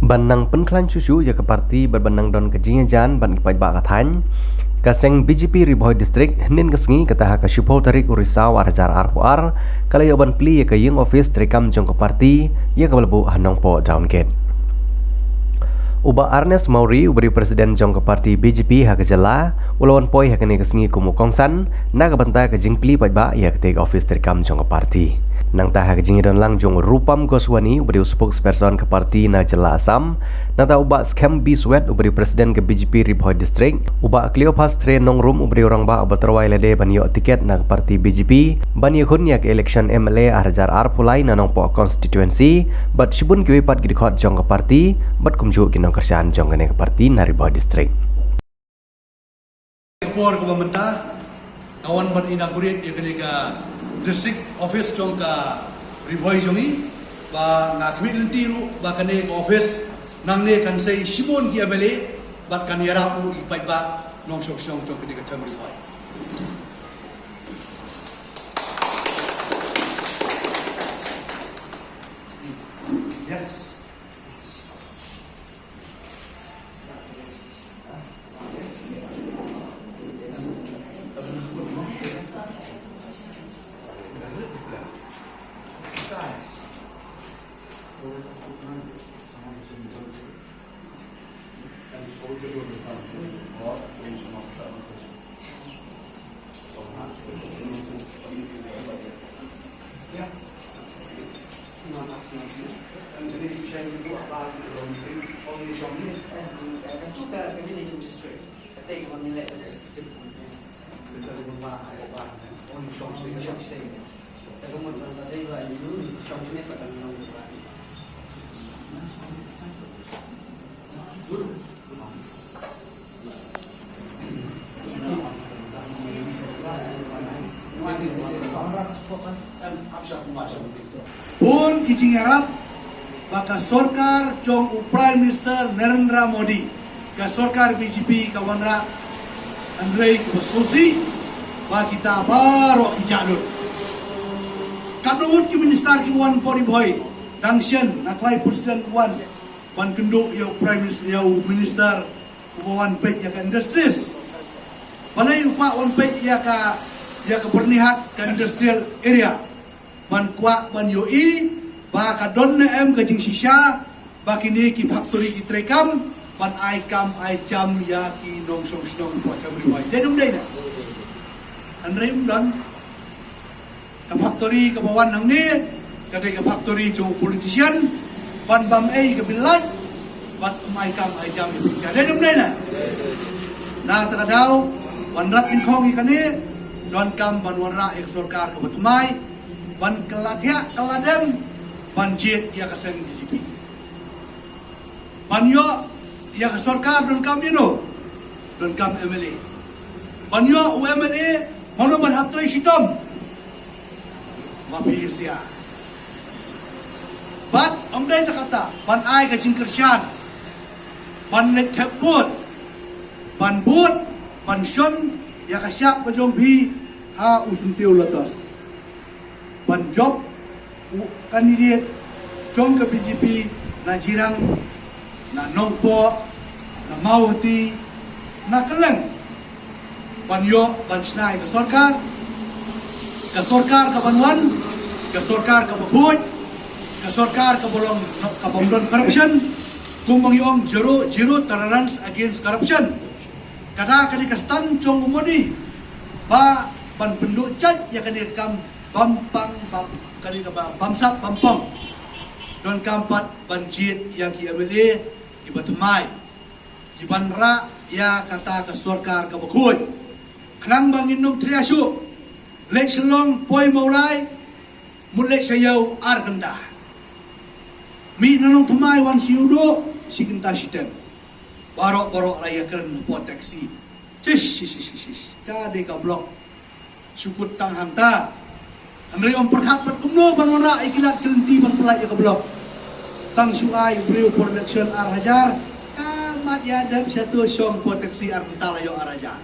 Banang penklan susu ya ke parti berbenang don kejinya ban kipai ba kathan kaseng BJP Riboy District nin kesengi kata ka Shupol tarik Urisau Arajar Arpuar kala yoban pli ya ke yung office trikam jong ke parti ya ke belebu hanong po downgate. Uba Ernest Mauri uberi presiden jong ke parti BJP ha kejala ulawan poi ha kene kesengi kumu kongsan na ke banta ke jing pli ba ya ke take office trikam jong ke parti. Nang taha kejingi don lang jong Rupam Goswani uberi spokesperson ke parti na jela Asam nang ta uba scam biswet uberi presiden ke BJP Riboy District uba Cleopas Tre Nongrum uberi orang ba obaterwai lede banyo tiket na ke parti BJP banyo hun yak election MLA Arajar Arpulai na nong po constituency bat shibun kiwipat gidikot jong ke parti bat kumju kinong kerjaan jong ke parti na Riboy District. Por ke pemerintah kawan ban inaugurat ya ketika district office jong ka Riboy jongi ba nga kami ru ba kane office nang ne kan sei Shimon ki abele ba kan yara u ipai ba nong sok jong ketika kami Riboy. Yes. Pun kijing harap baka sorkar jong Prime Minister Narendra Modi ka sorkar BJP kawanra Andrei Kubososi ba kita baru ijalur kadungut ki minister ki wan pori boy dangsian na try president wan kenduk yo Prime Minister yo minister wan pek ya ka industries balai upa wan pek ya ka bernihat ke industrial area man kuat man yoi ba ka don na em ke jing sisa ba kini ki factory ki trekam ban ai kam ai jam ya ki nong song song buat kami riwai dedum dai na andre don ka factory ka bawan nang ni ka de ka factory jo politician ban bam ai ka bilat ban ai kam ai jam ya bisa dedum dai na ta daw ban rat in khong ki kani don kam ban warra ek sarkar ka batmai ban kelathia keladem ban jet ya kesen BJP ban yo ya ke sarkar don kam yino don kam MLA ban yo UMLA mono ban haptrai sitom mapi sia bat amdai ta kata ban ai ka jingkersyan ban let theput ban but ban shon ya ka siap ka jong bi ha usuntiu latas ban job kandidat jong ke BJP na jirang na nongpo na mauti na keleng ban yo ban snai ke sarkar ka banwan ke sarkar ka babuj ke sarkar ka bolong ka bomdon corruption kung mangyong zero tolerance against corruption kada kani ka stand jong umodi ba ban penduk cat ya kani kam bampang kali ka bamsap bampang don kampat banjit yang ki abele ki batumai ki banra ya kata ke sarkar ka bakut klang bangin nung triasu lek selong poi maulai mulek sayau ar kenta mi nanong tumai wan siudo si kenta siten barok raya keren proteksi cis kade ka blok sukut tang hanta Andrei om perhat berkumno bangunra ikilat kelenti berpelai ya ke blok tang suai beriu production ar hajar kamat ya ada satu song proteksi ar kentala yo ar hajar